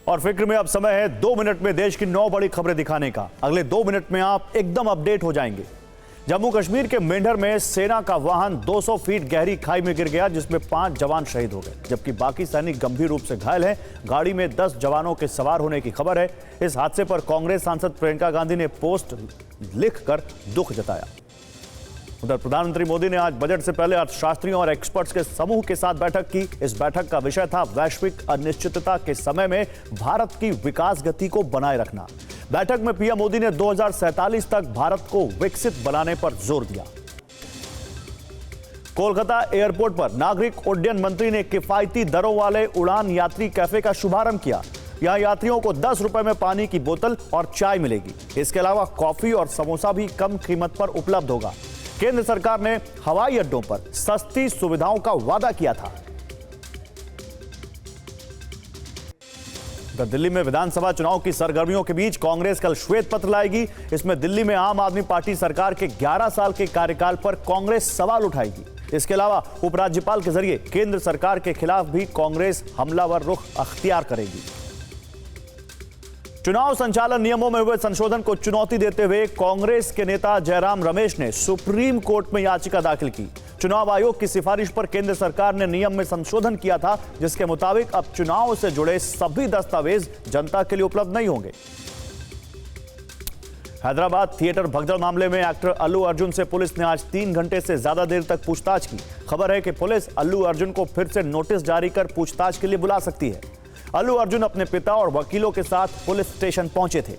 और फिक्र में अब समय है 2 मिनट में देश की 9 बड़ी खबरें दिखाने का। अगले 2 मिनट में आप एकदम अपडेट हो जाएंगे। जम्मू कश्मीर के मेंढर में सेना का वाहन 200 फीट गहरी खाई में गिर गया, जिसमें 5 जवान शहीद हो गए, जबकि बाकी सैनिक गंभीर रूप से घायल हैं। गाड़ी में 10 जवानों के सवार होने की खबर है। इस हादसे पर कांग्रेस सांसद प्रियंका गांधी ने पोस्ट लिखकर दुख जताया। उधर प्रधानमंत्री मोदी ने आज बजट से पहले अर्थशास्त्रियों और एक्सपर्ट्स के समूह के साथ बैठक की। इस बैठक का विषय था वैश्विक अनिश्चितता के समय में भारत की विकास गति को बनाए रखना। बैठक में पीएम मोदी ने 2047 तक भारत को विकसित बनाने पर जोर दिया। कोलकाता एयरपोर्ट पर नागरिक उड्डयन मंत्री ने किफायती दरों वाले उड़ान यात्री कैफे का शुभारंभ किया। यहां यात्रियों को 10 रुपए में पानी की बोतल और चाय मिलेगी। इसके अलावा कॉफी और समोसा भी कम कीमत पर उपलब्ध होगा। केंद्र सरकार ने हवाई अड्डों पर सस्ती सुविधाओं का वादा किया था। दिल्ली में विधानसभा चुनाव की सरगर्मियों के बीच कांग्रेस कल श्वेत पत्र लाएगी। इसमें दिल्ली में आम आदमी पार्टी सरकार के 11 साल के कार्यकाल पर कांग्रेस सवाल उठाएगी। इसके अलावा उपराज्यपाल के जरिए केंद्र सरकार के खिलाफ भी कांग्रेस हमलावर रुख अख्तियार करेगी। चुनाव संचालन नियमों में हुए संशोधन को चुनौती देते हुए कांग्रेस के नेता जयराम रमेश ने सुप्रीम कोर्ट में याचिका दाखिल की। चुनाव आयोग की सिफारिश पर केंद्र सरकार ने नियम में संशोधन किया था, जिसके मुताबिक अब चुनाव से जुड़े सभी दस्तावेज जनता के लिए उपलब्ध नहीं होंगे। हैदराबाद थिएटर भगदड़ मामले में एक्टर अल्लू अर्जुन से पुलिस ने आज 3 घंटे से ज्यादा देर तक पूछताछ की। खबर है कि पुलिस अल्लू अर्जुन को फिर से नोटिस जारी कर पूछताछ के लिए बुला सकती है। अल्लू अर्जुन अपने पिता और वकीलों के साथ पुलिस स्टेशन पहुंचे थे।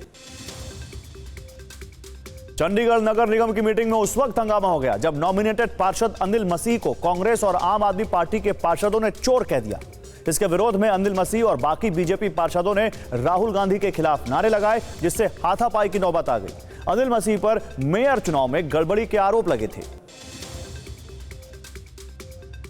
चंडीगढ़ नगर निगम की मीटिंग में उस वक्त हंगामा हो गया जब नॉमिनेटेड पार्षद अनिल मसीह को कांग्रेस और आम आदमी पार्टी के पार्षदों ने चोर कह दिया। इसके विरोध में अनिल मसीह और बाकी बीजेपी पार्षदों ने राहुल गांधी के खिलाफ नारे लगाए, जिससे हाथापाई की नौबत आ गई। अनिल मसीह पर मेयर चुनाव में गड़बड़ी के आरोप लगे थे।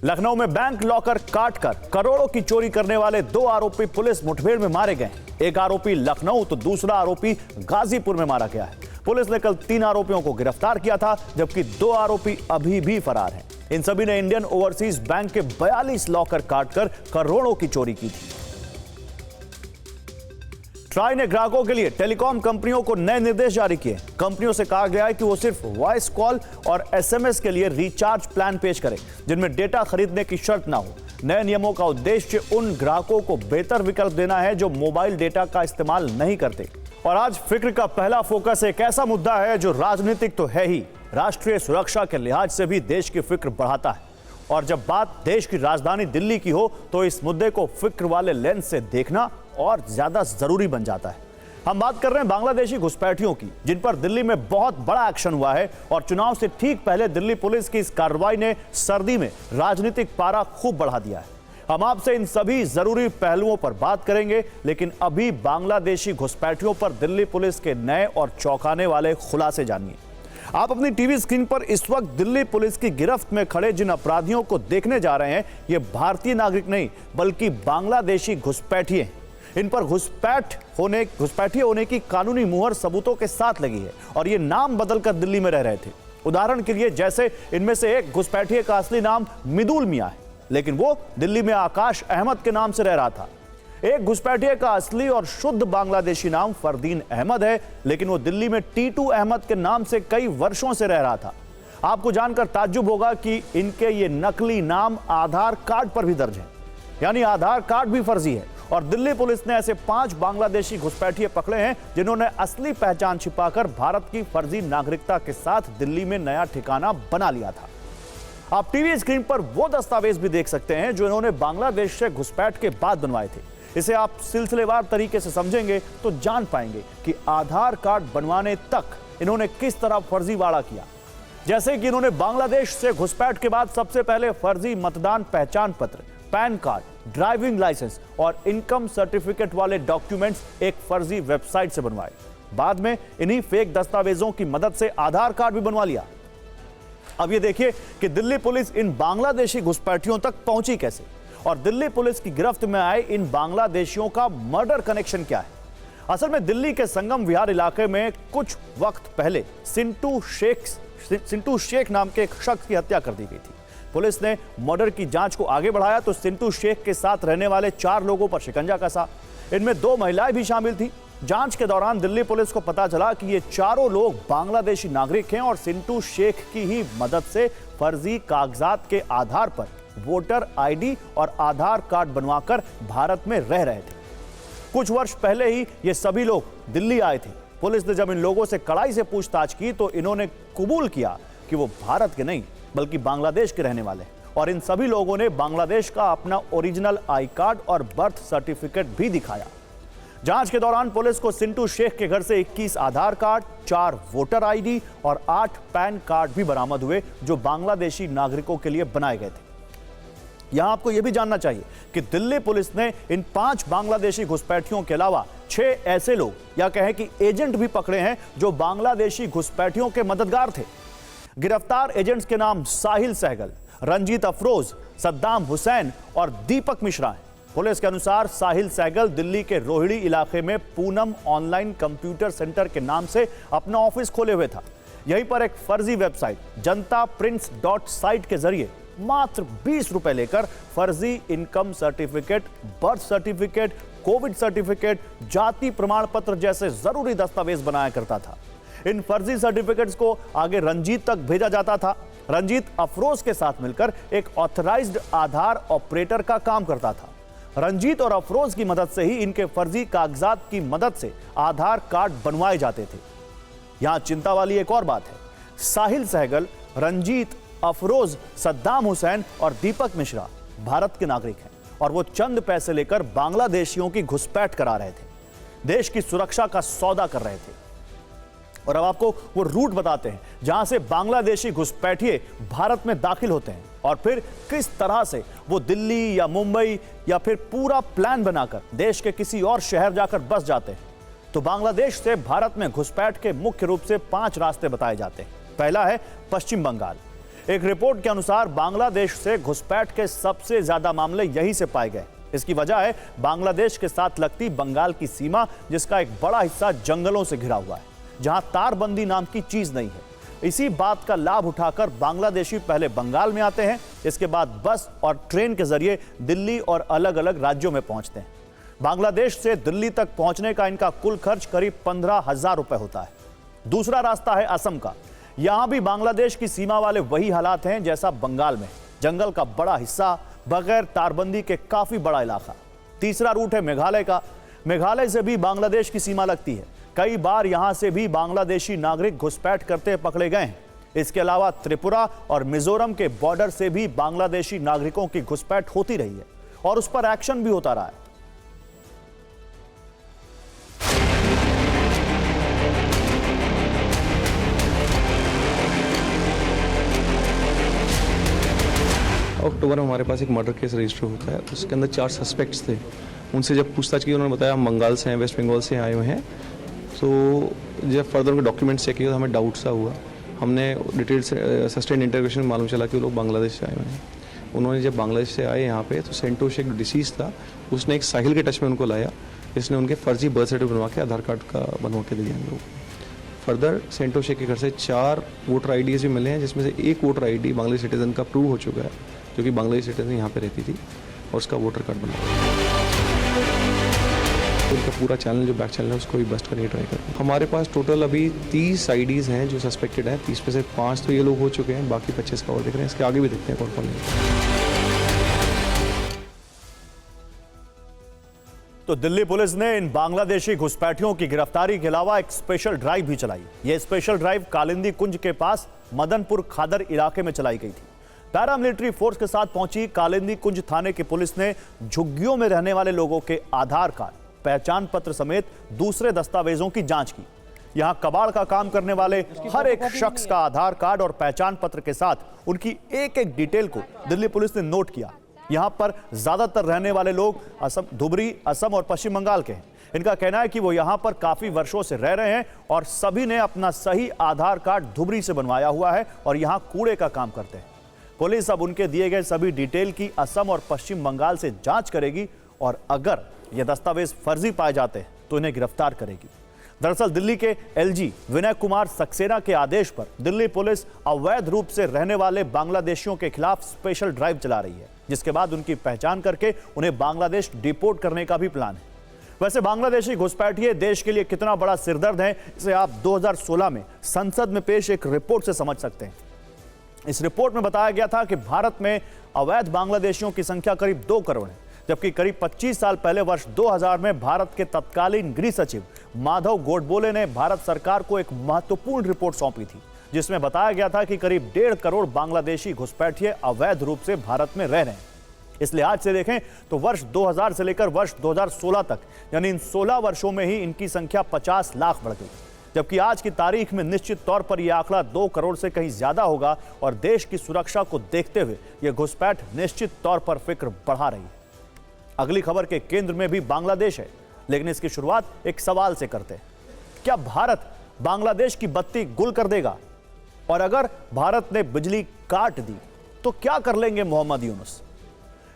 लखनऊ में बैंक लॉकर काटकर करोड़ों की चोरी करने वाले 2 आरोपी पुलिस मुठभेड़ में मारे गए। एक आरोपी लखनऊ तो दूसरा आरोपी गाजीपुर में मारा गया है। पुलिस ने कल 3 आरोपियों को गिरफ्तार किया था, जबकि 2 आरोपी अभी भी फरार हैं। इन सभी ने इंडियन ओवरसीज बैंक के 42 लॉकर काटकर करोड़ों की चोरी की थी। ट्राई ने ग्राहकों के लिए टेलीकॉम कंपनियों को नए निर्देश जारी किए। कंपनियों से कहा गया है कि वो सिर्फ वॉइस कॉल और एसएमएस के लिए रिचार्ज प्लान पेश करें, जिनमें डेटा खरीदने की शर्त ना हो। नए नियमों का उद्देश्य उन ग्राहकों को बेहतर विकल्प देना है जो मोबाइल डेटा का इस्तेमाल नहीं करते। और आज फिक्र का पहला फोकस एक ऐसा मुद्दा है जो राजनीतिक तो है ही, राष्ट्रीय सुरक्षा के लिहाज से भी देश की फिक्र बढ़ाता है। और जब बात देश की राजधानी दिल्ली की हो तो इस मुद्दे को फिक्र वाले लेंस से देखना और ज्यादा जरूरी बन जाता है। हम बात कर रहे हैं बांग्लादेशी घुसपैठियों की, जिन पर दिल्ली में बहुत बड़ा एक्शन हुआ है। और चुनाव से ठीक पहले दिल्ली पुलिस की इस कार्रवाई ने सर्दी में राजनीतिक पारा खूब बढ़ा दिया है। हम आपसे इन सभी जरूरी पहलुओं पर बात करेंगे, लेकिन अभी बांग्लादेशी घुसपैठियों पर दिल्ली पुलिस के नए और चौंकाने वाले खुलासे जानिए। आप अपनी टीवी स्क्रीन पर इस वक्त दिल्ली पुलिस की गिरफ्त में खड़े जिन अपराधियों को देखने जा रहे हैं, ये भारतीय नागरिक नहीं बल्कि बांग्लादेशी घुसपैठिए हैं। इन पर घुसपैठिए होने की कानूनी मुहर सबूतों के साथ लगी है और ये नाम बदलकर दिल्ली में रह रहे थे। उदाहरण के लिए जैसे इनमें से एक घुसपैठिए का असली नाम मिदुल मियां है, लेकिन वो दिल्ली में आकाश अहमद के नाम से रह रहा था। एक घुसपैठिए का असली और शुद्ध बांग्लादेशी नाम फरदीन अहमद है, लेकिन वो दिल्ली में टीटू अहमद के नाम से कई वर्षों से रह रहा था। आपको जानकर ताज्जुब होगा कि इनके ये नकली नाम आधार कार्ड पर भी दर्ज हैं, यानी आधार कार्ड भी फर्जी है। और दिल्ली पुलिस ने ऐसे 5 बांग्लादेशी घुसपैठिए पकड़े हैं जिन्होंने असली पहचान छिपाकर भारत की फर्जी नागरिकता के साथ दिल्ली में नया ठिकाना बना लिया था। आप टीवी स्क्रीन पर वो दस्तावेज भी देख सकते हैं जो इन्होंने बांग्लादेश से घुसपैठ के बाद बनवाए थे। इसे आप सिलसिलेवार तरीके से समझेंगे तो जान पाएंगे कि आधार कार्ड बनवाने तक इन्होंने किस तरह फर्जीवाड़ा किया। जैसे कि इन्होंने बांग्लादेश से घुसपैठ के बाद सबसे पहले फर्जी मतदान पहचान पत्र, पैन कार्ड, ड्राइविंग लाइसेंस और इनकम सर्टिफिकेट वाले डॉक्यूमेंट्स एक फर्जी वेबसाइट से बनवाए। बाद में इन्हीं फेक दस्तावेजों की मदद से आधार कार्ड भी बनवा लिया। अब ये देखिए कि दिल्ली पुलिस इन बांग्लादेशी घुसपैठियों तक पहुंची कैसे और दिल्ली पुलिस की गिरफ्त में आए इन बांग्लादेशियों का मर्डर कनेक्शन क्या है। असल में दिल्ली के संगम विहार इलाके में कुछ वक्त पहले सिंटू शेख नाम के एक शख्स की हत्या कर दी गई थी। पुलिस ने मर्डर की जांच को आगे बढ़ाया तो सिंटू शेख के साथ रहने वाले 4 लोगों पर शिकंजा कसा। इनमें 2 महिलाएं भी शामिल थी। जांच के दौरान दिल्ली पुलिस को पता चला कि ये चारों लोग बांग्लादेशी नागरिक हैं और सिंटू शेख की ही मदद से फर्जी कागजात के आधार पर वोटर आईडी और आधार कार्ड बनवाकर भारत में रह रहे थे। कुछ वर्ष पहले ही ये सभी लोग दिल्ली आए थे। पुलिस ने जब इन लोगों से कड़ाई से पूछताछ की तो इन्होंने कबूल किया कि वो भारत के नहीं बल्कि बांग्लादेश के रहने वाले हैं और इन सभी लोगों ने बांग्लादेश का अपना ओरिजिनल आई कार्ड और बर्थ सर्टिफिकेट भी दिखाया। जांच के दौरान पुलिस को सिंटू शेख के घर से 21 आधार कार्ड, 4 वोटर आईडी और 8 पैन कार्ड भी बरामद हुए जो बांग्लादेशी नागरिकों के लिए बनाए गए थे। यहां आपको यह भी जानना चाहिए कि दिल्ली पुलिस ने इन 5 बांग्लादेशी घुसपैठियों के अलावा 6 ऐसे लोग या कहें कि एजेंट भी पकड़े हैं जो बांग्लादेशी घुसपैठियों के मददगार थे। गिरफ्तार एजेंट्स के नाम साहिल सहगल, रंजीत अफरोज, सद्दाम हुसैन और दीपक मिश्रा हैं। पुलिस के अनुसार साहिल सहगल दिल्ली के रोहिणी इलाके में पूनम ऑनलाइन कंप्यूटर सेंटर के नाम से अपना ऑफिस खोले हुए था। यहीं पर एक फर्जी वेबसाइट जनता प्रिंट्स साइट के जरिए मात्र 20 रुपए लेकर फर्जी income certificate, birth certificate, Covid certificate, जाति प्रमाण पत्र जैसे जरूरी दस्तावेज बनाया करता था। इन फर्जी सर्टिफिकेट्स को आगे रंजीत तक भेजा जाता था। रंजीत अफरोज के साथ मिलकर एक ऑथराइज्ड आधार ऑपरेटर का काम करता था। रंजीत और अफरोज की मदद से ही इनके फर्जी कागजात की मदद से आधार कार्ड बनवाए जाते थे। यहां चिंता वाली एक और बात है, साहिल सहगल, रंजीत, अफरोज, सद्दाम हुसैन और दीपक मिश्रा भारत के नागरिक हैं और वो चंद पैसे लेकर बांग्लादेशियों की घुसपैठ करा रहे थे, देश की सुरक्षा का सौदा कर रहे थे। और अब आपको वो रूट बताते हैं जहां से बांग्लादेशी घुसपैठिए भारत में दाखिल होते हैं और फिर किस तरह से वो दिल्ली या मुंबई या फिर पूरा प्लान बनाकर देश के किसी और शहर जाकर बस जाते हैं। तो बांग्लादेश से भारत में घुसपैठ के मुख्य रूप से 5 रास्ते बताए जाते हैं। पहला है पश्चिम बंगाल। एक रिपोर्ट के अनुसार बांग्लादेश से घुसपैठ के सबसे ज्यादा मामले यहीं से पाए गए। इसकी वजह है बांग्लादेश के साथ लगती बंगाल की सीमा, जिसका एक बड़ा हिस्सा जंगलों से घिरा हुआ है, जहां तारबंदी नाम की चीज नहीं है। इसी बात का लाभ उठाकर बांग्लादेशी पहले बंगाल में आते हैं, इसके बाद बस और ट्रेन के जरिए दिल्ली और अलग अलग राज्यों में पहुंचते हैं। बांग्लादेश से दिल्ली तक पहुंचने का इनका कुल खर्च करीब 15,000 रुपए होता है। दूसरा रास्ता है असम का। यहां भी बांग्लादेश की सीमा वाले वही हालात हैं जैसा बंगाल में, जंगल का बड़ा हिस्सा, बगैर तारबंदी के काफी बड़ा इलाका। तीसरा रूट है मेघालय का। मेघालय से भी बांग्लादेश की सीमा लगती है। कई बार यहां से भी बांग्लादेशी नागरिक घुसपैठ करते पकड़े गए हैं। इसके अलावा त्रिपुरा और मिजोरम के बॉर्डर से भी बांग्लादेशी नागरिकों की घुसपैठ होती रही है और उस पर एक्शन भी होता रहा है। अक्टूबर में हमारे पास एक मर्डर केस रजिस्टर होता है, उसके अंदर 4 सस्पेक्ट्स थे। उनसे जब पूछताछ की उन्होंने बताया हम बंगाल से हैं, वेस्ट बंगाल से आए हुए हैं। तो जब फर्दर उनके डॉक्यूमेंट्स चेक किए तो हमें डाउट सा हुआ। हमने डिटेल से सस्टेन इंटरोगेशन मालूम चला कि वो लोग बांग्लादेश से आए हुए हैं। उन्होंने जब बांग्लादेश से आए यहाँ पे तो सिंटू शेख डिसीज था, उसने एक साहिल के टच में उनको लाया, इसने उनके फर्जी बर्थ सर्टिफिकेट बनवा के आधार कार्ड का बनवा के दे दिया हम लोग। फर्दर सिंटू शेख के घर से 4 वोटर आईडीज भी मिले हैं, जिसमें से एक वोटर आईडी बांग्लादेश सिटीजन का प्रूव हो चुका है, जो कि बांग्लादेश सिटीजन यहाँ पे रहती थी और उसका वोटर कार्ड बना। उनका पूरा चैनल जो बैक चैनल है उसको भी बस्ट करने की ट्राई करते हैं। हमारे पास टोटल अभी 30 आईडीज़ हैं जो सस्पेक्टेड हैं। 30 में से 5 तो ये लोग हो चुके हैं, बाकी 25 का और दिख रहे हैं। इसके आगे भी देखते हैं कौन कौन नहीं। तो दिल्ली पुलिस ने इन बांग्लादेशी घुसपैठियों की गिरफ्तारी के अलावा एक स्पेशल ड्राइव भी चलाई। यह स्पेशल ड्राइव कालिंदी कुंज के पास मदनपुर खादर इलाके में चलाई गई थी। पैरामिलिट्री फोर्स के साथ पहुंची कालिंदी कुंज थाने की पुलिस ने झुग्गियों में रहने वाले लोगों के आधार कार्ड, पहचान पत्र समेत दूसरे दस्तावेजों की जांच की। यहां कबाड़ का काम करने वाले हर एक शख्स का आधार कार्ड और पहचान पत्र के साथ उनकी एक एक डिटेल को दिल्ली पुलिस ने नोट किया। यहां पर ज्यादातर रहने वाले लोग धुबरी, असम और पश्चिम बंगाल के हैं। इनका कहना है कि वो यहां पर काफी वर्षों से रह रहे हैं और सभी ने अपना सही आधार कार्ड धुबरी से बनवाया हुआ है और यहां कूड़े का काम करते हैं। पुलिस अब उनके दिए गए सभी डिटेल की असम और पश्चिम बंगाल से जांच करेगी और अगर ये दस्तावेज फर्जी पाए जाते हैं तो इन्हें गिरफ्तार करेगी। दरअसल दिल्ली के एलजी विनय कुमार सक्सेना के आदेश पर दिल्ली पुलिस अवैध रूप से रहने वाले बांग्लादेशियों के खिलाफ स्पेशल ड्राइव चला रही है, जिसके बाद उनकी पहचान करके उन्हें बांग्लादेश डिपोर्ट करने का भी प्लान है। वैसे बांग्लादेशी घुसपैठिए देश के लिए कितना बड़ा सिरदर्द है, इसे आप 2016 में संसद में पेश एक रिपोर्ट से समझ सकते हैं। इस रिपोर्ट में बताया गया था कि भारत में अवैध बांग्लादेशियों की संख्या करीब 2 करोड़ है, जबकि करीब 25 साल पहले वर्ष 2000 में भारत के तत्कालीन गृह सचिव माधव गोडबोले ने भारत सरकार को एक महत्वपूर्ण रिपोर्ट सौंपी थी, जिसमें बताया गया था कि करीब 1.5 करोड़ बांग्लादेशी घुसपैठिए अवैध रूप से भारत में रह रहे हैं। इस लिहाज से देखें तो वर्ष 2000 से लेकर वर्ष 2016 तक, यानी इन 16 वर्षों में ही इनकी संख्या 50 लाख बढ़ गई, जबकि आज की तारीख में निश्चित तौर पर यह आंकड़ा 2 करोड़ से कहीं ज्यादा होगा और देश की सुरक्षा को देखते हुए यह घुसपैठ निश्चित तौर पर फिक्र बढ़ा रही है। अगली खबर के केंद्र में भी बांग्लादेश है, लेकिन इसकी शुरुआत एक सवाल से करते हैं। क्या भारत बांग्लादेश की बत्ती गुल कर देगा? और अगर भारत ने बिजली काट दी तो क्या कर लेंगे मोहम्मद यूनुस?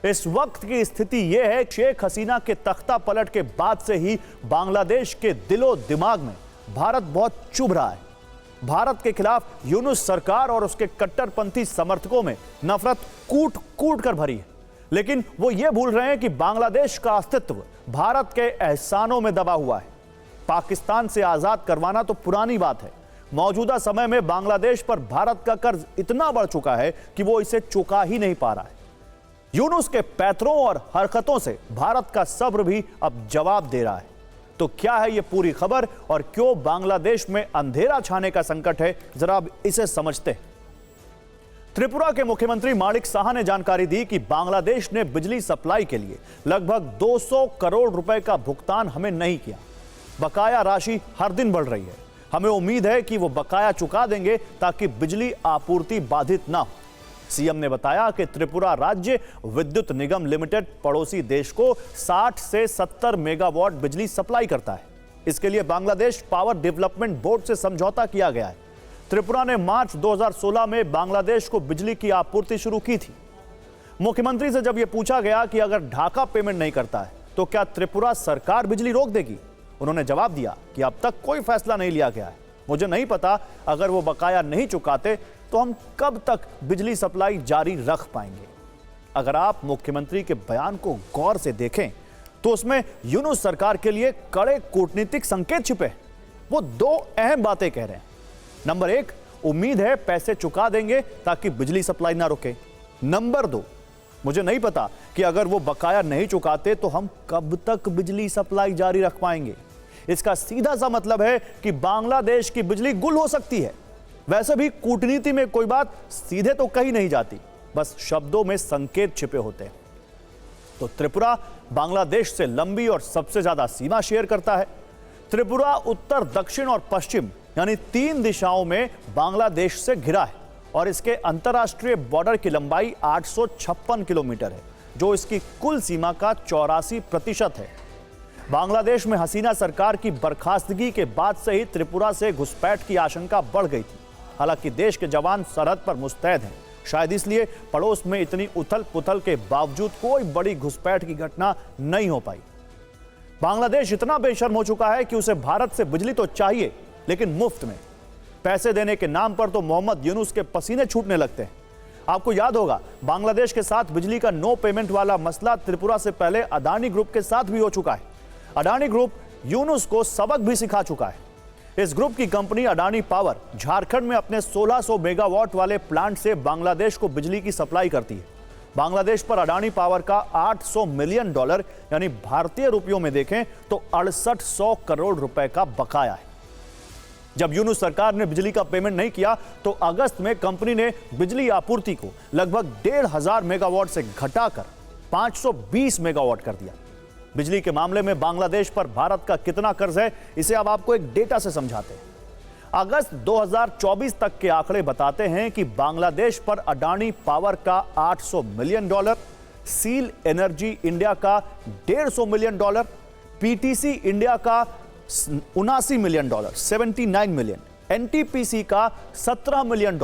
इस वक्त की स्थिति यह है, शेख हसीना के तख्ता पलट के बाद से ही बांग्लादेश के दिलो दिमाग में भारत बहुत चुभ रहा है। भारत के खिलाफ यूनुस सरकार और उसके कट्टरपंथी समर्थकों में नफरत कूट कूट कर भरी है, लेकिन वो ये भूल रहे हैं कि बांग्लादेश का अस्तित्व भारत के एहसानों में दबा हुआ है। पाकिस्तान से आजाद करवाना तो पुरानी बात है, मौजूदा समय में बांग्लादेश पर भारत का कर्ज इतना बढ़ चुका है कि वो इसे चुका ही नहीं पा रहा है। यूनुस के पैतरों और हरकतों से भारत का सब्र भी अब जवाब दे रहा है। तो क्या है ये पूरी खबर और क्यों बांग्लादेश में अंधेरा छाने का संकट है, जरा अब इसे समझते हैं। त्रिपुरा के मुख्यमंत्री माणिक साहा ने जानकारी दी कि बांग्लादेश ने बिजली सप्लाई के लिए लगभग 200 करोड़ रुपए का भुगतान हमें नहीं किया। बकाया राशि हर दिन बढ़ रही है। हमें उम्मीद है कि वो बकाया चुका देंगे ताकि बिजली आपूर्ति बाधित ना हो। सीएम ने बताया कि त्रिपुरा राज्य विद्युत निगम लिमिटेड पड़ोसी देश को 60 से 70 मेगावाट बिजली सप्लाई करता है। इसके लिए बांग्लादेश पावर डेवलपमेंट बोर्ड से समझौता किया गया है। त्रिपुरा ने मार्च 2016 में बांग्लादेश को बिजली की आपूर्ति शुरू की थी। मुख्यमंत्री से जब यह पूछा गया कि अगर ढाका पेमेंट नहीं करता है तो क्या त्रिपुरा सरकार बिजली रोक देगी, उन्होंने जवाब दिया कि अब तक कोई फैसला नहीं लिया गया है। मुझे नहीं पता, अगर वो बकाया नहीं चुकाते तो हम कब तक बिजली सप्लाई जारी रख पाएंगे। अगर आप मुख्यमंत्री के बयान को गौर से देखें तो उसमें यूनुस सरकार के लिए कड़े कूटनीतिक संकेत छिपे। वो 2 अहम बातें कह रहे हैं। नंबर 1, उम्मीद है पैसे चुका देंगे ताकि बिजली सप्लाई ना रुके। नंबर 2, मुझे नहीं पता कि अगर वो बकाया नहीं चुकाते तो हम कब तक बिजली सप्लाई जारी रख पाएंगे। इसका सीधा सा मतलब है कि बांग्लादेश की बिजली गुल हो सकती है। वैसे भी कूटनीति में कोई बात सीधे तो कही नहीं जाती, बस शब्दों में संकेत छिपे होते हैं। तो त्रिपुरा बांग्लादेश से लंबी और सबसे ज्यादा सीमा शेयर करता है। त्रिपुरा उत्तर, दक्षिण और पश्चिम यानी 3 दिशाओं में बांग्लादेश से घिरा है और इसके अंतर्राष्ट्रीय बॉर्डर की लंबाई 856 किलोमीटर है, जो इसकी कुल सीमा का 84% है। बांग्लादेश में हसीना सरकार की बर्खास्तगी के बाद से ही त्रिपुरा से घुसपैठ की आशंका बढ़ गई थी। हालांकि देश के जवान सरहद पर मुस्तैद हैं, शायद इसलिए पड़ोस में इतनी उथल पुथल के बावजूद कोई बड़ी घुसपैठ की घटना नहीं हो पाई। बांग्लादेश इतना बेशर्म हो चुका है कि उसे भारत से बिजली तो चाहिए, लेकिन मुफ्त में। पैसे देने के नाम पर तो मोहम्मद यूनुस के पसीने छूटने लगते हैं। आपको याद होगा, बांग्लादेश के साथ बिजली का नो पेमेंट वाला मसला त्रिपुरा से पहले अडानी ग्रुप के साथ भी हो चुका है। अडानी ग्रुप यूनुस को सबक भी सिखा चुका है। इस ग्रुप की कंपनी अडानी पावर झारखंड में अपने 1600 मेगावाट वाले प्लांट से बांग्लादेश को बिजली की सप्लाई करती है। बांग्लादेश पर अडानी पावर का $800 मिलियन यानी भारतीय रुपयों में देखें तो 6800 करोड़ रुपए का बकाया है। जब यूनुस सरकार ने बिजली का पेमेंट नहीं किया तो अगस्त में कंपनी ने बिजली आपूर्ति को लगभग 1500 मेगावाट से घटाकर 520 मेगावाट कर दिया। बिजली के मामले में बांग्लादेश पर भारत का कितना कर्ज है, इसे अब आपको एक डेटा से समझाते हैं। अगस्त 2024 तक के आंकड़े बताते हैं कि बांग्लादेश पर अडानी पावर का $800 मिलियन, सील एनर्जी इंडिया का $150 मिलियन, पीटीसी इंडिया का $79 मिलियन, 79 मिलियन, एनटीपीसी का $17 मिलियन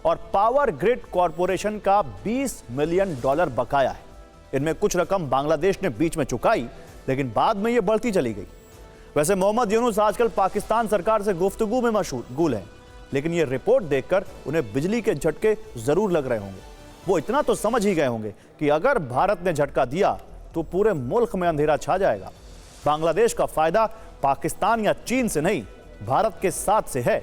और पावर ग्रिड कॉरपोरेशन का $20 मिलियन बकाया है। इनमें कुछ रकम बांग्लादेश ने बीच में चुकाई, लेकिन बाद में यह बढ़ती चली गई। वैसे मोहम्मद यूनुस आजकल पाकिस्तान सरकार से गुफ्तगू में मशगूल हैं, लेकिन यह रिपोर्ट देखकर उन्हें बिजली के झटके जरूर लग रहे होंगे। वो इतना तो समझ ही गए होंगे कि अगर भारत ने झटका दिया तो पूरे मुल्क में अंधेरा छा जाएगा। बांग्लादेश का फायदा पाकिस्तान या चीन से नहीं, भारत के साथ से है।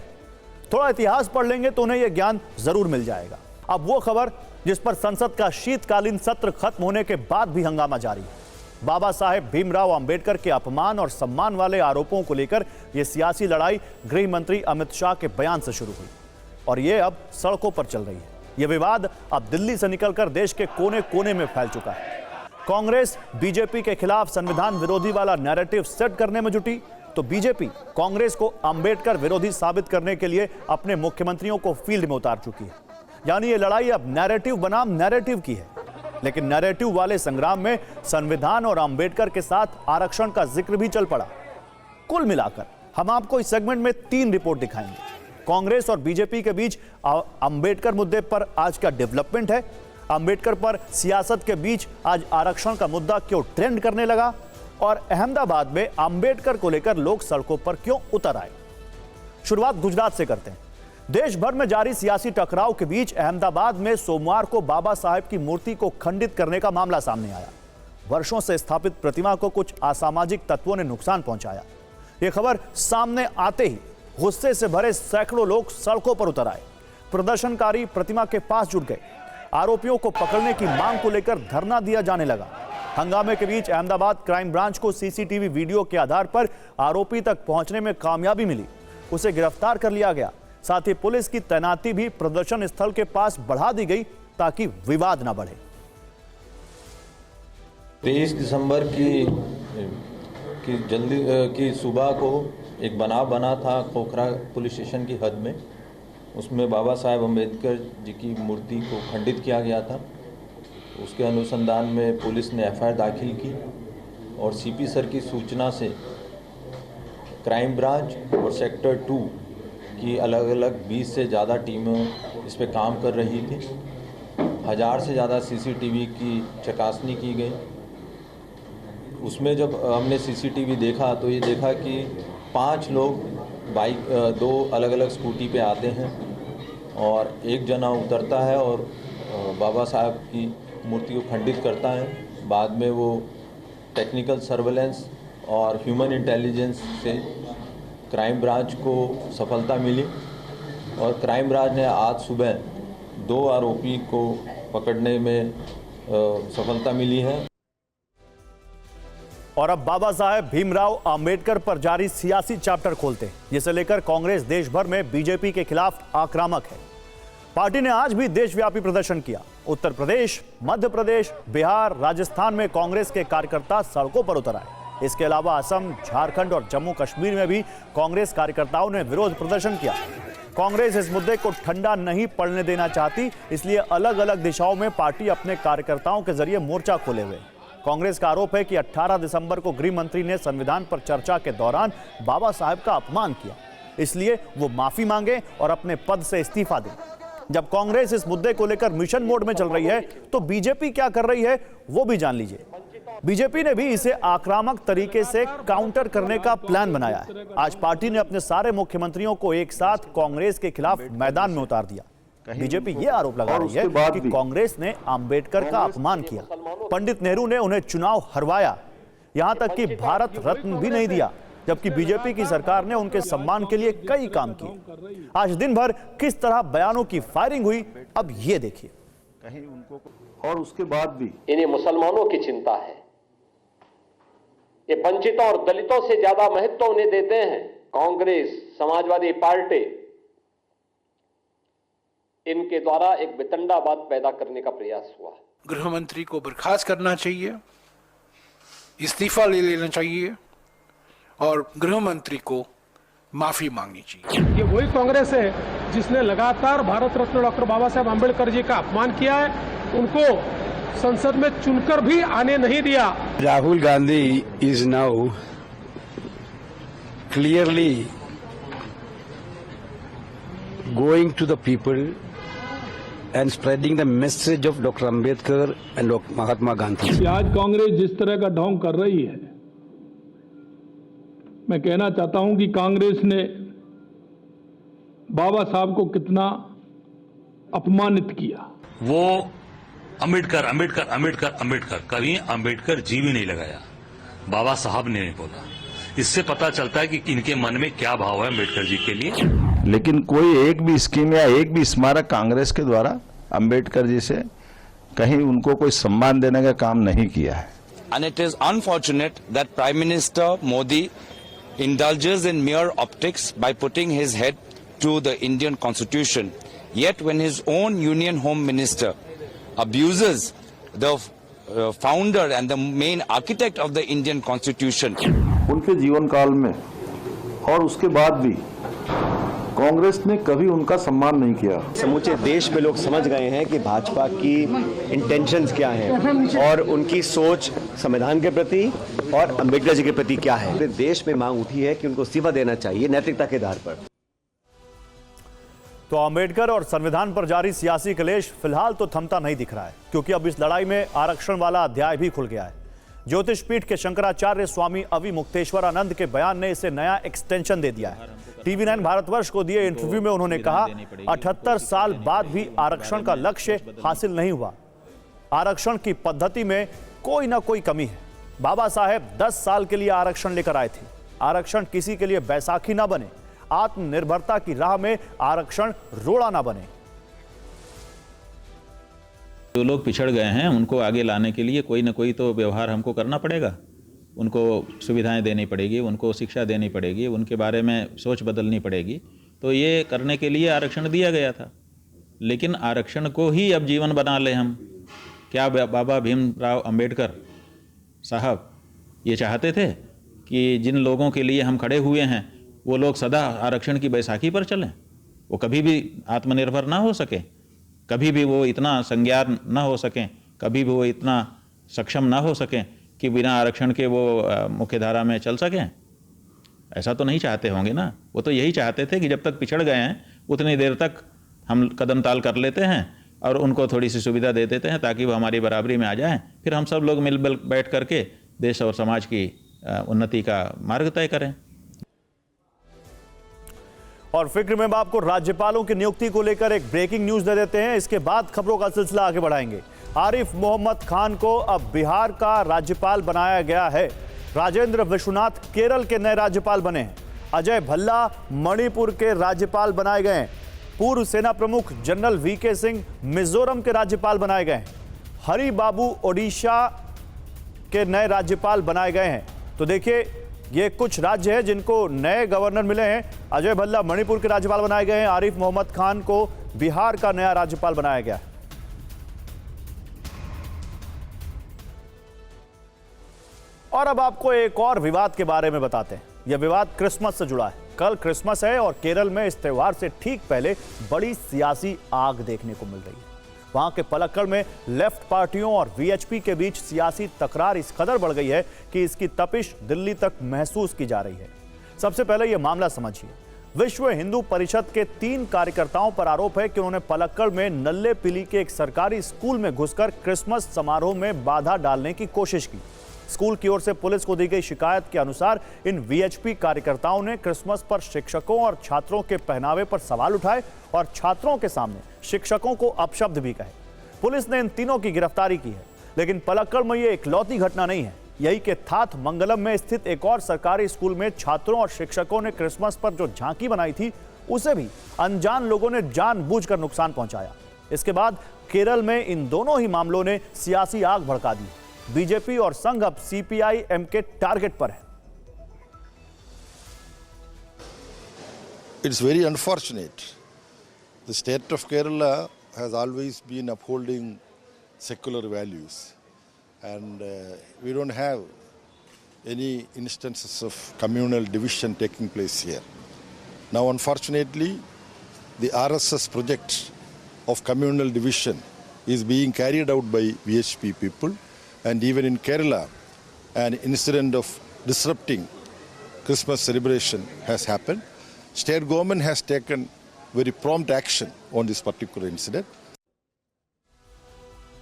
थोड़ा इतिहास पढ़ लेंगे तो उन्हें यह ज्ञान जरूर मिल जाएगा। अब वो खबर जिस पर संसद का शीतकालीन सत्र खत्म होने के बाद भी हंगामा जारी है। बाबा साहेब भीमराव अंबेडकर के अपमान और सम्मान वाले आरोपों को लेकर यह सियासी लड़ाई गृह मंत्री अमित शाह के बयान से शुरू हुई और यह अब सड़कों पर चल रही है। यह विवाद अब दिल्ली से निकलकर देश के कोने कोने में फैल चुका है। कांग्रेस बीजेपी के खिलाफ संविधान विरोधी वाला नैरेटिव सेट करने में जुटी तो बीजेपी कांग्रेस को अंबेडकर विरोधी साबित करने के लिए अपने मुख्यमंत्रियों को फील्ड में उतार चुकी है। यानी ये लड़ाई अब नैरेटिव बनाम नैरेटिव की है। लेकिन नैरेटिव वाले संग्राम में संविधान और अंबेडकर के साथ आरक्षण का जिक्र भी चल पड़ा। कुल मिलाकर हम आपको इस सेगमेंट में 3 रिपोर्ट दिखाएंगे। कांग्रेस और बीजेपी के बीच अंबेडकर मुद्दे पर आज का डेवलपमेंट है, अंबेडकर पर सियासत के बीच आज आरक्षण का मुद्दा क्यों ट्रेंड करने लगा और अहमदाबाद में अंबेडकर को लेकर लोग सड़कों पर क्यों उतर आए। शुरुआत गुजरात से करते हैं। देश भर में जारी सियासी टकराव के बीच अहमदाबाद में सोमवार को बाबा साहेब की मूर्ति को खंडित करने का मामला सामने आया। वर्षों से स्थापित प्रतिमा को कुछ असामाजिक तत्वों ने नुकसान पहुंचाया। यह खबर सामने आते ही गुस्से से भरे सैकड़ों लोग सड़कों पर उतर आए। प्रदर्शनकारी प्रतिमा के पास जुट गए। आरोपियों को पकड़ने की मांग को लेकर धरना दिया जाने लगा। हंगामे के बीच अहमदाबाद क्राइम ब्रांच को सीसीटीवी वीडियो के आधार पर आरोपी तक पहुंचने में कामयाबी मिली। उसे गिरफ्तार कर लिया गया। साथ ही पुलिस की तैनाती भी प्रदर्शन स्थल के पास बढ़ा दी गई ताकि विवाद न बढ़े। 23 दिसंबर की सुबह को एक बनाव बना था खोखरा पुलिस स्टेशन की हद में। उसमें बाबा साहेब अम्बेडकर जी की मूर्ति को खंडित किया गया था। उसके अनुसंधान में पुलिस ने एफआईआर दाखिल की और सीपी सर की सूचना से क्राइम ब्रांच और सेक्टर 2 की अलग अलग 20 से ज़्यादा टीमें इस पे काम कर रही थी। 1000 से ज़्यादा सीसीटीवी की चकासनी की गई। उसमें जब हमने सीसीटीवी देखा तो ये देखा कि 5 लोग बाइक 2 अलग अलग स्कूटी पे आते हैं और एक जना उतरता है और बाबा साहब की मूर्ति को खंडित करता है। बाद में वो टेक्निकल सर्वेलेंस और ह्यूमन इंटेलिजेंस से क्राइम ब्रांच को सफलता मिली और क्राइम ब्रांच ने आज सुबह 2 आरोपी को पकड़ने में सफलता मिली है। और अब बाबा साहेब भीमराव अंबेडकर पर जारी सियासी चैप्टर खोलते हैं, जिसे लेकर कांग्रेस देश भर में बीजेपी के खिलाफ आक्रामक है। पार्टी ने आज भी देशव्यापी प्रदर्शन किया। उत्तर प्रदेश, मध्य प्रदेश, बिहार, राजस्थान में कांग्रेस के कार्यकर्ता सड़कों पर उतर आए। इसके अलावा असम, झारखंड और जम्मू कश्मीर में भी कांग्रेस कार्यकर्ताओं ने विरोध प्रदर्शन किया। कांग्रेस इस मुद्दे को ठंडा नहीं पड़ने देना चाहती, इसलिए अलग अलग दिशाओं में पार्टी अपने कार्यकर्ताओं के जरिए मोर्चा खोले हुए। कांग्रेस का आरोप है कि 18 दिसंबर को गृह मंत्री ने संविधान पर चर्चा के दौरान बाबा साहेब का अपमान किया, इसलिए वो माफी मांगे और अपने पद से इस्तीफा दें। जब कांग्रेस इस मुद्दे को लेकर मिशन मोड में चल रही है तो बीजेपी क्या कर रही है वो भी जान लीजिए। बीजेपी ने भी इसे आक्रामक तरीके से काउंटर करने का प्लान बनाया है। आज पार्टी ने अपने सारे मुख्यमंत्रियों को एक साथ कांग्रेस के खिलाफ मैदान में उतार दिया। बीजेपी ये आरोप लगा रही है कि कांग्रेस ने अंबेडकर का अपमान किया, पंडित नेहरू ने उन्हें चुनाव हरवाया, यहां तक कि भारत रत्न भी नहीं दिया, जबकि बीजेपी की सरकार ने उनके सम्मान के लिए कई काम किए। आज दिन भर किस तरह बयानों की फायरिंग हुई, अब ये देखिए। और उसके बाद भी इन्हें मुसलमानों की चिंता है। ये वंचितों और दलितों से ज्यादा महत्व उन्हें देते हैं। कांग्रेस, समाजवादी पार्टी, इनके द्वारा एक वितंडावाद पैदा करने का प्रयास हुआ। गृह मंत्री को बर्खास्त करना चाहिए, इस्तीफा ले लेना चाहिए और गृह मंत्री को माफी मांगनी चाहिए। ये वही कांग्रेस है जिसने लगातार भारत रत्न डॉक्टर बाबा साहेब आम्बेडकर जी का अपमान किया है, उनको संसद में चुनकर भी आने नहीं दिया। Rahul Gandhi is now clearly going to the people and spreading the message of Dr. Ambedkar and Mahatma Gandhi. आज कांग्रेस जिस तरह का ढोंग कर रही है, मैं कहना चाहता हूं कि कांग्रेस ने बाबा साहब को कितना अपमानित किया। वो अंबेडकर अंबेडकर अंबेडकर अंबेडकर, कभी अंबेडकर जी भी नहीं लगाया। बाबा साहब ने नहीं बोला। इससे पता चलता है कि इनके मन में क्या भाव है अम्बेडकर जी के लिए। लेकिन कोई एक भी स्कीम या एक भी स्मारक कांग्रेस के द्वारा अंबेडकर जी से कहीं उनको कोई सम्मान देने का काम नहीं किया है। And it is unfortunate that Prime Minister Modi indulges in mere optics by putting his head to the Indian Constitution. Yet when his own Union Home Minister abuses the founder and the main architect of the Indian Constitution. उनके जीवन काल में और उसके बाद भी कांग्रेस ने कभी उनका सम्मान नहीं किया। समूचे देश में लोग समझ गए हैं कि भाजपा की इंटेंशंस क्या हैं और उनकी सोच संविधान के प्रति और अंबेडकर जी के प्रति क्या है। पूरे देश में मांग उठी है कि उनको इस्तीफा देना चाहिए नैतिकता के आधार पर। तो अंबेडकर और संविधान पर जारी सियासी कलेश फिलहाल तो थमता नहीं दिख रहा है, क्योंकि अब इस लड़ाई में आरक्षण वाला अध्याय भी खुल गया है। ज्योतिष पीठ के शंकराचार्य स्वामी अवि मुक्तेश्वरानंद के बयान ने इसे नया एक्सटेंशन दे दिया है। TV9 भारतवर्ष को दिए इंटरव्यू में उन्होंने कहा, 78 साल बाद भी आरक्षण का लक्ष्य हासिल नहीं हुआ। आरक्षण की पद्धति में कोई ना कोई कमी है। बाबा साहेब 10 साल के लिए आरक्षण लेकर आए थे। आरक्षण किसी के लिए बैसाखी ना बने, आत्मनिर्भरता की राह में आरक्षण रोड़ा ना बने। जो लोग पिछड़ गए हैं उनको आगे लाने के लिए कोई ना कोई तो व्यवहार हमको करना पड़ेगा। उनको सुविधाएं देनी पड़ेगी, उनको शिक्षा देनी पड़ेगी, उनके बारे में सोच बदलनी पड़ेगी। तो ये करने के लिए आरक्षण दिया गया था, लेकिन आरक्षण को ही अब जीवन बना लें हम। क्या बाबा भीमराव अंबेडकर साहब ये चाहते थे कि जिन लोगों के लिए हम खड़े हुए हैं वो लोग सदा आरक्षण की बैसाखी पर चलें, वो कभी भी आत्मनिर्भर ना हो सके, कभी भी वो इतना संज्ञान न हो सकें, कभी भी वो इतना सक्षम ना हो सकें कि बिना आरक्षण के वो मुख्यधारा में चल सकें? ऐसा तो नहीं चाहते होंगे ना। वो तो यही चाहते थे कि जब तक पिछड़ गए हैं उतनी देर तक हम कदम ताल कर लेते हैं और उनको थोड़ी सी सुविधा दे देते हैं ताकि वो हमारी बराबरी में आ जाएं, फिर हम सब लोग मिल बैठ करके देश और समाज की उन्नति का मार्ग तय करें। और फिक्र में बाप को राज्यपालों की नियुक्ति को लेकर एक ब्रेकिंग न्यूज दे देते हैं, इसके बाद खबरों का सिलसिला आगे बढ़ाएंगे। आरिफ मोहम्मद खान को अब बिहार का राज्यपाल बनाया गया है। राजेंद्र विश्वनाथ केरल के नए राज्यपाल बने हैं। अजय भल्ला मणिपुर के राज्यपाल बनाए गए हैं। पूर्व सेना प्रमुख जनरल वीके सिंह मिजोरम के राज्यपाल बनाए गए हैं। हरि बाबू ओडिशा के नए राज्यपाल बनाए गए हैं। तो देखिए, ये कुछ राज्य हैं जिनको नए गवर्नर मिले हैं। अजय भल्ला मणिपुर के राज्यपाल बनाए गए हैं। आरिफ मोहम्मद खान को बिहार का नया राज्यपाल बनाया गया है। और अब आपको एक और विवाद के बारे में बताते हैं। यह विवाद क्रिसमस से जुड़ा है। कल क्रिसमस है और केरल में इस त्योहार से ठीक पहले बड़ी सियासी आग देखने को मिल रही है। वहां के पलक्कड़ में लेफ्ट पार्टियों और वीएचपी के बीच सियासी तकरार इस कदर बढ़ गई है कि इसकी तपिश दिल्ली तक महसूस की जा रही है। सबसे पहले यह मामला समझिए। विश्व हिंदू परिषद के 3 कार्यकर्ताओं पर आरोप है कि उन्होंने पलक्कड़ में नल्ले पिली के एक सरकारी स्कूल में घुसकर क्रिसमस समारोह में बाधा डालने की कोशिश की। स्कूल की ओर से पुलिस को दी गई शिकायत के अनुसार इन वीएचपी कार्यकर्ताओं ने क्रिसमस पर शिक्षकों और छात्रों के पहनावे पर सवाल उठाए और छात्रों के सामने शिक्षकों को अपशब्द भी कहे। पुलिस ने इन तीनों की गिरफ्तारी की है। लेकिन पलक्कड़ में ये इकलौती घटना नहीं है। यही के थाथ मंगलम में स्थित एक और सरकारी स्कूल में छात्रों और शिक्षकों ने क्रिसमस पर जो झांकी बनाई थी उसे भी अनजान लोगों ने जानबूझकर नुकसान पहुंचाया। इसके बाद केरल में इन दोनों ही मामलों ने सियासी आग भड़का दी। बीजेपी और संघ अब सीपीआई-एम के टारगेट पर है। It's very unfortunate. The state of Kerala has always been upholding secular values, and we don't have any instances of communal division taking place here. Now, unfortunately, the RSS project of communal division is being carried out by VHP people. And even in Kerala, an incident of disrupting Christmas celebration has happened. State government has taken very prompt action on this particular incident.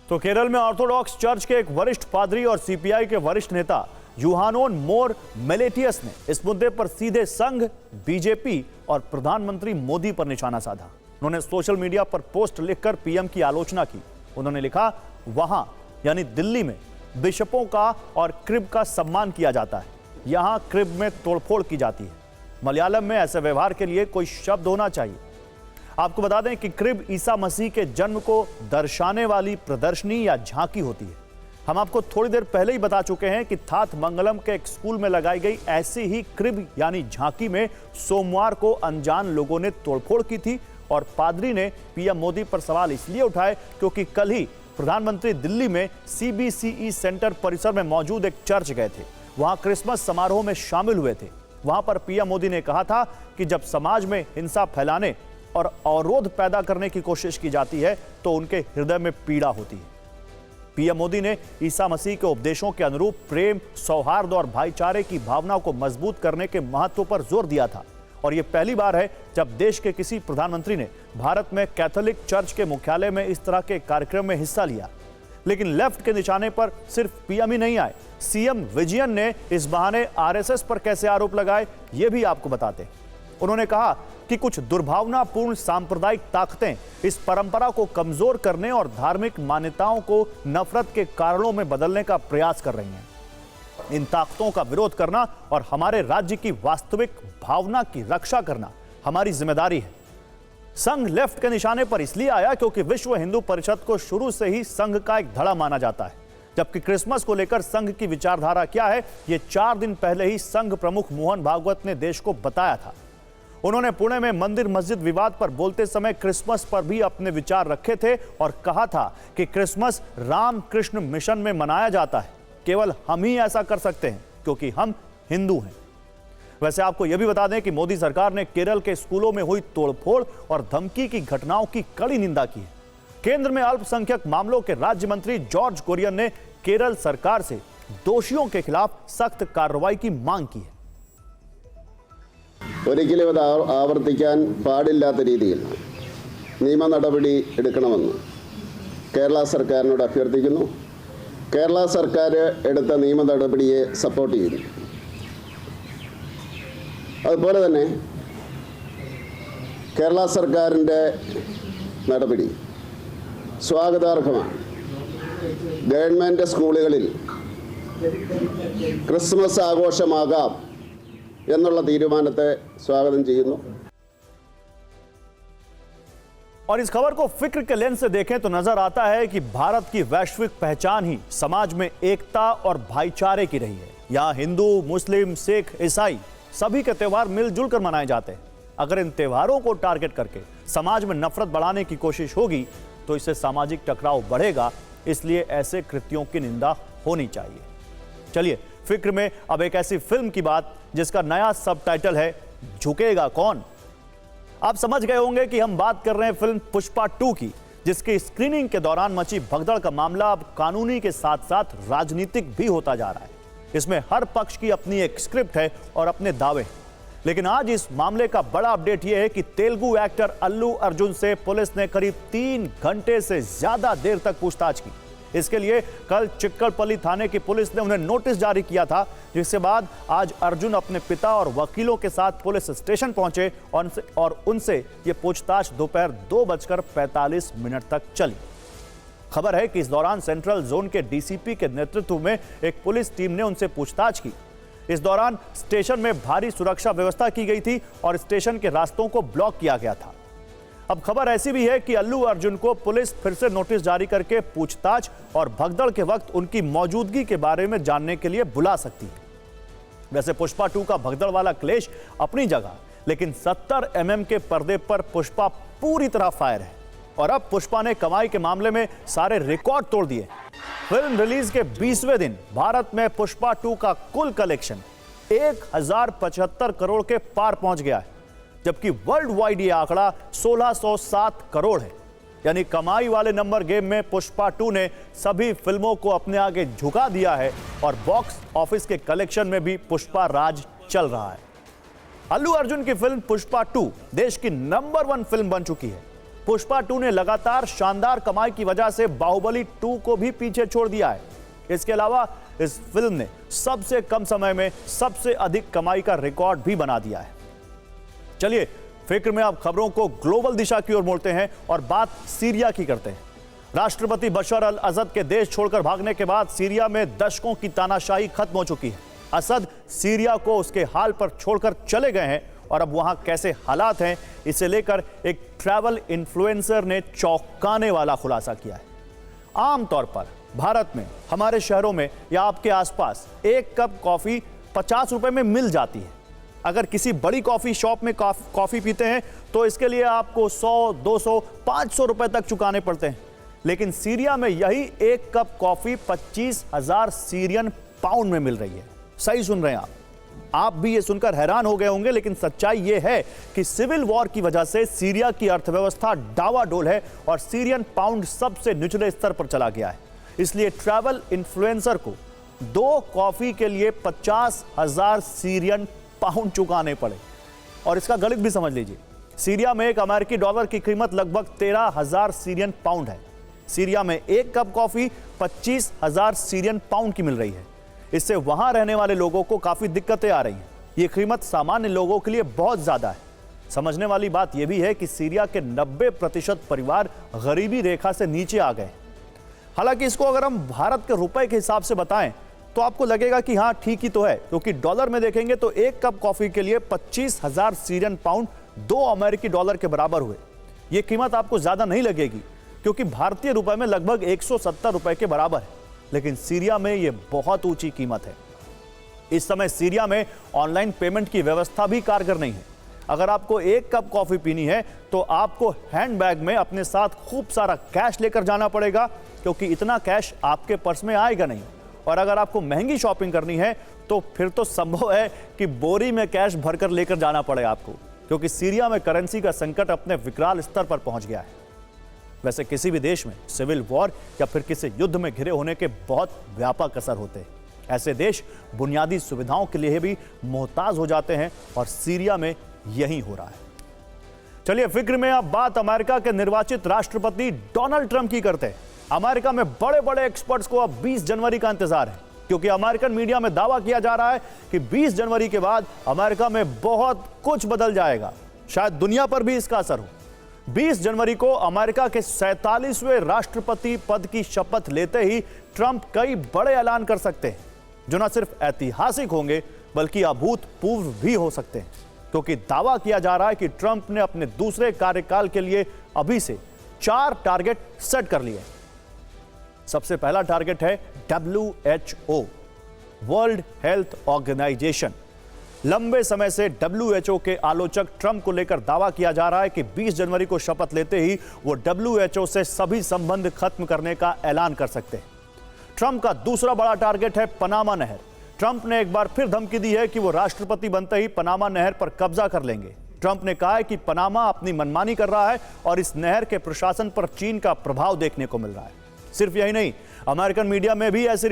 तो केरल में Orthodox church के एक वरिष्ठ पादरी और CPI के वरिष्ठ नेता यूहानोन मोर मेलेटियस ने इस मुद्दे पर सीधे संघ, बीजेपी और प्रधानमंत्री मोदी पर निशाना साधा। उन्होंने सोशल मीडिया पर पोस्ट लिखकर पीएम की आलोचना की। उन्होंने लिखा, वहां यानी दिल्ली में बिशपों का और क्रिब का सम्मान किया जाता है। यहां क्रिब में तोड़फोड़ की जाती है। मलयालम में ऐसे व्यवहार के लिए कोई शब्द होना चाहिए। आपको बता दें कि क्रिब ईसा मसीह के जन्म को दर्शाने वाली प्रदर्शनी या झांकी होती है। हम आपको थोड़ी देर पहले ही बता चुके हैं कि थाथ मंगलम के एक स्कूल में लगाई गई ऐसी ही क्रिब यानी झांकी में सोमवार को अनजान लोगों ने तोड़फोड़ की थी और पादरी ने पीएम मोदी पर सवाल इसलिए उठाए क्योंकि कल ही प्रधानमंत्री दिल्ली में CBCE सेंटर परिसर में मौजूद एक चर्च गए थे। वहां क्रिसमस समारोह में शामिल हुए थे। वहां पर पीएम मोदी ने कहा था कि जब समाज में हिंसा फैलाने और अवरोध पैदा करने की कोशिश की जाती है तो उनके हृदय में पीड़ा होती है। पीएम मोदी ने ईसा मसीह के उपदेशों के अनुरूप प्रेम, सौहार्द और भाईचारे की भावना को मजबूत करने के महत्व पर जोर दिया था और यह पहली बार है जब देश के किसी प्रधानमंत्री ने भारत में कैथोलिक चर्च के मुख्यालय में इस तरह के कार्यक्रम में हिस्सा लिया। लेकिन लेफ्ट के निशाने पर सिर्फ पीएम ही नहीं आए। सीएम विजयन ने इस बहाने आरएसएस पर कैसे आरोप लगाए ये भी आपको बताते हैं। उन्होंने कहा कि कुछ दुर्भावनापूर्ण सांप्रदायिक ताकतें इस परंपरा को कमजोर करने और धार्मिक मान्यताओं को नफरत के कारणों में बदलने का प्रयास कर रही हैं। इन ताकतों का विरोध करना और हमारे राज्य की वास्तविक भावना की रक्षा करना हमारी जिम्मेदारी है। संघ लेफ्ट के निशाने पर इसलिए आया क्योंकि विश्व हिंदू परिषद को शुरू से ही संघ का एक धड़ा माना जाता है। जबकि क्रिसमस को लेकर संघ की विचारधारा क्या है, ये 4 दिन पहले ही संघ प्रमुख मोहन भागवत ने देश को बताया था। उन्होंने पुणे में मंदिर मस्जिद विवाद पर बोलते समय क्रिसमस पर भी अपने विचार रखे थे और कहा था कि क्रिसमस राम कृष्ण मिशन में मनाया जाता है। केवल हम ही ऐसा कर सकते हैं क्योंकि हम हिंदू हैं। वैसे आपको यह भी बता दें कि मोदी सरकार ने केरल के स्कूलों में हुई तोड़फोड़ और धमकी की घटनाओं की कड़ी निंदा की है। केंद्र में अल्पसंख्यक मामलों के राज्य मंत्री जॉर्ज कुरियन ने केरल सरकार से दोषियों के खिलाफ सख्त कार्रवाई की मांग की है। ഒരിക്കലും ഇത് ആവർത്തിക്കാൻ പാടില്ലാത്ത രീതിയിൽ നിയമ നടപടി എടുക്കണമെന്ന് കേരള സർക്കാരിനോട് അഭ്യർത്ഥിക്കുന്നു. കേരള സർക്കാർ എടുത്ത നിയമ നടപടിയെ സപ്പോർട്ട് ചെയ്യുന്നു. അതുപോലെ തന്നെ കേരള സർക്കാരിൻ്റെ നടപടി സ്വാഗതാർഹമാണ്. ഗവൺമെൻറ് സ്കൂളുകളിൽ ക്രിസ്മസ് ആഘോഷമാകാം എന്നുള്ള തീരുമാനത്തെ സ്വാഗതം ചെയ്യുന്നു. और इस खबर को फिक्र के लेंस से देखें तो नजर आता है कि भारत की वैश्विक पहचान ही समाज में एकता और भाईचारे की रही है। यहां हिंदू, मुस्लिम, सिख, ईसाई सभी के त्यौहार मिलजुल कर मनाए जाते हैं। अगर इन त्योहारों को टारगेट करके समाज में नफरत बढ़ाने की कोशिश होगी तो इससे सामाजिक टकराव बढ़ेगा। इसलिए ऐसे कृत्यों की निंदा होनी चाहिए। चलिए फिक्र में अब एक ऐसी फिल्म की बात जिसका नया सबटाइटल है झुकेगा कौन। आप समझ गए होंगे कि हम बात कर रहे हैं फिल्म पुष्पा 2 की, जिसकी स्क्रीनिंग के दौरान मची भगदड़ का मामला अब कानूनी के साथ साथ राजनीतिक भी होता जा रहा है। इसमें हर पक्ष की अपनी एक स्क्रिप्ट है और अपने दावे। लेकिन आज इस मामले का बड़ा अपडेट यह है कि तेलुगु एक्टर अल्लू अर्जुन से पुलिस ने करीब 3 घंटे से ज्यादा देर तक पूछताछ की। इसके लिए कल चिक्कड़पल्ली थाने की पुलिस ने उन्हें नोटिस जारी किया था, जिसके बाद आज अर्जुन अपने पिता और वकीलों के साथ पुलिस स्टेशन पहुंचे और उनसे ये पूछताछ दोपहर 2:45 तक चली। खबर है कि इस दौरान सेंट्रल जोन के डीसीपी के नेतृत्व में एक पुलिस टीम ने उनसे पूछताछ की। इस दौरान स्टेशन में भारी सुरक्षा व्यवस्था की गई थी और स्टेशन के रास्तों को ब्लॉक किया गया था। अब खबर ऐसी भी है कि अल्लू अर्जुन को पुलिस फिर से नोटिस जारी करके पूछताछ और भगदड़ के वक्त उनकी मौजूदगी के बारे में जानने के लिए बुला सकती है। वैसे पुष्पा 2 का भगदड़ वाला क्लेश अपनी जगह, लेकिन 70 mm के पर्दे पर पुष्पा पूरी तरह फायर है और अब पुष्पा ने कमाई के मामले में सारे रिकॉर्ड तोड़ दिए। फिल्म रिलीज के 20वें दिन भारत में पुष्पा 2 का कुल कलेक्शन 1075 करोड़ के पार पहुंच गया है, जबकि वर्ल्ड वाइड ये आंकड़ा 1607 करोड़ है। यानी कमाई वाले नंबर गेम में पुष्पा 2 ने सभी फिल्मों को अपने आगे झुका दिया है और बॉक्स ऑफिस के कलेक्शन में भी पुष्पा राज चल रहा है। अल्लू अर्जुन की फिल्म पुष्पा 2 देश की नंबर 1 फिल्म बन चुकी है। पुष्पा 2 ने लगातार शानदार कमाई की वजह से बाहुबली 2 को भी पीछे छोड़ दिया है। इसके अलावा इस फिल्म ने सबसे कम समय में सबसे अधिक कमाई का रिकॉर्ड भी बना दिया है। चलिए फिक्र में अब खबरों को ग्लोबल दिशा की ओर मोड़ते हैं और बात सीरिया की करते हैं। राष्ट्रपति बशर अल असद के देश छोड़कर भागने के बाद सीरिया में दशकों की तानाशाही खत्म हो चुकी है। असद सीरिया को उसके हाल पर छोड़कर चले गए हैं और अब वहां कैसे हालात हैं, इसे लेकर एक ट्रैवल इन्फ्लुएंसर ने चौंकाने वाला खुलासा किया है। आमतौर पर भारत में, हमारे शहरों में या आपके आसपास एक कप कॉफी 50 रुपए में मिल जाती है। अगर किसी बड़ी कॉफी शॉप में कॉफी पीते हैं तो इसके लिए आपको 100, 200, 500 रुपए तक चुकाने पड़ते हैं। लेकिन सीरिया में यही एक कप कॉफी 25,000 सीरियन पाउंड में मिल रही है। सही सुन रहे हैं आप भी ये सुनकर हैरान हो गए होंगे, लेकिन सच्चाई ये है कि सिविल वॉर की वजह से सीरिया की अर्थव्यवस्था डावाडोल है और सीरियन पाउंड सबसे निचले स्तर पर चला गया है। इसलिए ट्रैवल इन्फ्लुएंसर को 2 कॉफी के लिए 50,000 सीरियन पाउंड चुकाने पड़े। और इसका गणित भी समझ लीजिए, सीरिया में एक अमेरिकी डॉलर की कीमत लगभग 13,000 सीरियन पाउंड है। सीरिया में एक कप कॉफी 25,000 सीरियन पाउंड की मिल रही है। इससे वहां रहने वाले लोगों को काफी दिक्कतें आ रही हैं। यह कीमत सामान्य लोगों के लिए बहुत ज्यादा है। समझने वाली बात यह भी है कि सीरिया के 90% परिवार गरीबी रेखा से नीचे आ गए। हालांकि इसको अगर हम भारत के रुपए के हिसाब से बताएं तो आपको लगेगा कि हाँ ठीक ही तो है, क्योंकि डॉलर में देखेंगे तो एक कप कॉफी के लिए 25,000 सीरियन पाउंड 2 अमेरिकी डॉलर के बराबर हुए। यह कीमत आपको ज्यादा नहीं लगेगी क्योंकि भारतीय रुपए में लगभग 170 रुपए के बराबर है, लेकिन सीरिया में यह बहुत ऊंची कीमत है। इस समय सीरिया में ऑनलाइन पेमेंट की व्यवस्था भी कारगर नहीं है। अगर आपको एक कप कॉफी पीनी है तो आपको हैंडबैग में अपने साथ खूब सारा कैश लेकर जाना पड़ेगा, क्योंकि इतना कैश आपके पर्स में आएगा नहीं। और अगर आपको महंगी शॉपिंग करनी है तो फिर तो संभव है कि बोरी में कैश भरकर लेकर जाना पड़े आपको, क्योंकि सीरिया में करेंसी का संकट अपने विकराल स्तर पर पहुंच गया है। वैसे किसी भी देश में सिविल वॉर या फिर किसी युद्ध में घिरे होने के बहुत व्यापक असर होते हैं। ऐसे देश बुनियादी सुविधाओं के लिए भी मोहताज हो जाते हैं और सीरिया में यही हो रहा है। चलिए फिक्र में अब बात अमेरिका के निर्वाचित राष्ट्रपति डोनाल्ड ट्रंप की करते हैं। अमेरिका में बड़े बड़े एक्सपर्ट्स को अब 20 जनवरी का इंतजार है, क्योंकि अमेरिकन मीडिया में दावा किया जा रहा है कि 20 जनवरी के बाद अमेरिका में बहुत कुछ बदल जाएगा। शायद दुनिया पर भी इसका असर हो। 20 जनवरी को अमेरिका के 47वें राष्ट्रपति पद की शपथ लेते ही ट्रंप कई बड़े ऐलान कर सकते हैं, जो न सिर्फ ऐतिहासिक होंगे बल्कि अभूतपूर्व भी हो सकते हैं, क्योंकि दावा किया जा रहा है कि ट्रंप ने अपने दूसरे कार्यकाल के लिए अभी से 4 टारगेट सेट कर लिए। सबसे पहला टारगेट है WHO, वर्ल्ड हेल्थ ऑर्गेनाइजेशन। लंबे समय से WHO के आलोचक ट्रंप को लेकर दावा किया जा रहा है कि 20 जनवरी को शपथ लेते ही वो WHO से सभी संबंध खत्म करने का ऐलान कर सकते हैं। ट्रंप का दूसरा बड़ा टारगेट है पनामा नहर। ट्रंप ने एक बार फिर धमकी दी है कि वो राष्ट्रपति बनते ही पनामा नहर पर कब्जा कर लेंगे। ट्रंप ने कहा है कि पनामा अपनी मनमानी कर रहा है और इस नहर के प्रशासन पर चीन का प्रभाव देखने को मिल रहा है। सिर्फ यही नहीं, अमेरिकन मीडिया में भी ऐसी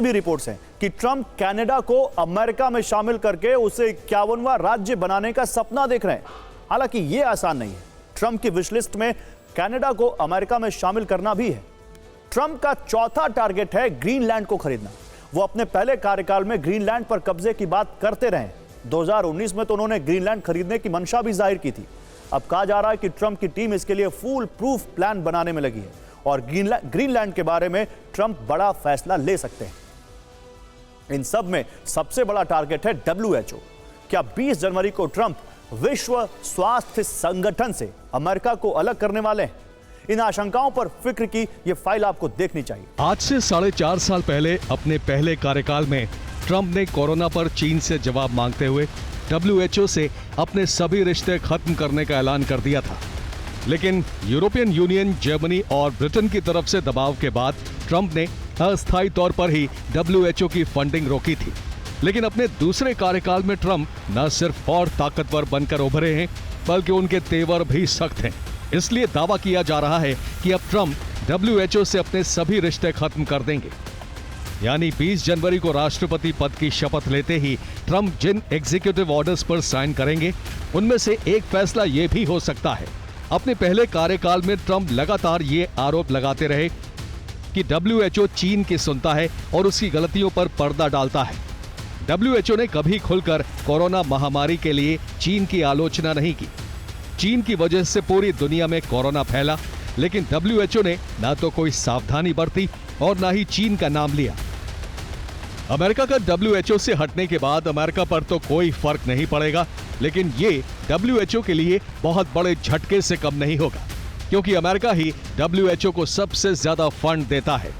भी रिपोर्ट्स हैं कि ट्रंप कनाडा को अमेरिका में शामिल करके उसे 51वां राज्य बनाने का सपना देख रहे हैं। हालांकि यह आसान नहीं है। ट्रंप की विश लिस्ट में कनाडा को अमेरिका में शामिल करना भी है। ट्रंप का चौथा टारगेट है ग्रीनलैंड को खरीदना। वो अपने पहले कार्यकाल में ग्रीनलैंड पर कब्जे की बात करते रहे। 2019 में तो उन्होंने ग्रीनलैंड खरीदने की मंशा भी जाहिर की थी। अब कहा जा रहा है कि ट्रंप की टीम इसके लिए फुल प्रूफ प्लान बनाने में लगी है और ग्रीनलैंड के बारे में ट्रंप बड़ा फैसला ले सकते हैं। इन सब में सबसे बड़ा टारगेट है WHO। क्या 20 जनवरी को ट्रंप विश्व स्वास्थ्य संगठन से अमेरिका को अलग करने वाले हैं? इन आशंकाओं पर फिक्र की यह फाइल आपको देखनी चाहिए। आज से 4.5 साल पहले अपने पहले कार्यकाल में ट्रंप ने कोरोना पर चीन से जवाब मांगते हुए WHO से अपने सभी रिश्ते खत्म करने का ऐलान कर दिया था। लेकिन यूरोपियन यूनियन, जर्मनी और ब्रिटेन की तरफ से दबाव के बाद ट्रंप ने अस्थायी तौर पर ही WHO की फंडिंग रोकी थी। लेकिन अपने दूसरे कार्यकाल में ट्रंप न सिर्फ और ताकतवर बनकर उभरे हैं, बल्कि उनके तेवर भी सख्त हैं। इसलिए दावा किया जा रहा है कि अब ट्रंप WHO से अपने सभी रिश्ते खत्म कर देंगे। यानी 20 जनवरी को राष्ट्रपति पद की शपथ लेते ही ट्रंप जिन एग्जीक्यूटिव ऑर्डर्स पर साइन करेंगे, उनमें से एक फैसला यह भी हो सकता है। अपने पहले कार्यकाल में ट्रंप लगातार ये आरोप लगाते रहे कि WHO चीन की सुनता है और उसकी गलतियों पर पर्दा डालता है। WHO ने कभी खुलकर कोरोना महामारी के लिए चीन की आलोचना नहीं की। चीन की वजह से पूरी दुनिया में कोरोना फैला, लेकिन WHO ने ना तो कोई सावधानी बरती और ना ही चीन का नाम लिया। अमेरिका का WHO से हटने के बाद अमेरिका पर तो कोई फर्क नहीं पड़ेगा, लेकिन ये WHO के लिए बहुत बड़े झटके से कम नहीं होगा, क्योंकि अमेरिका ही WHO को सबसे ज्यादा फंड देता है।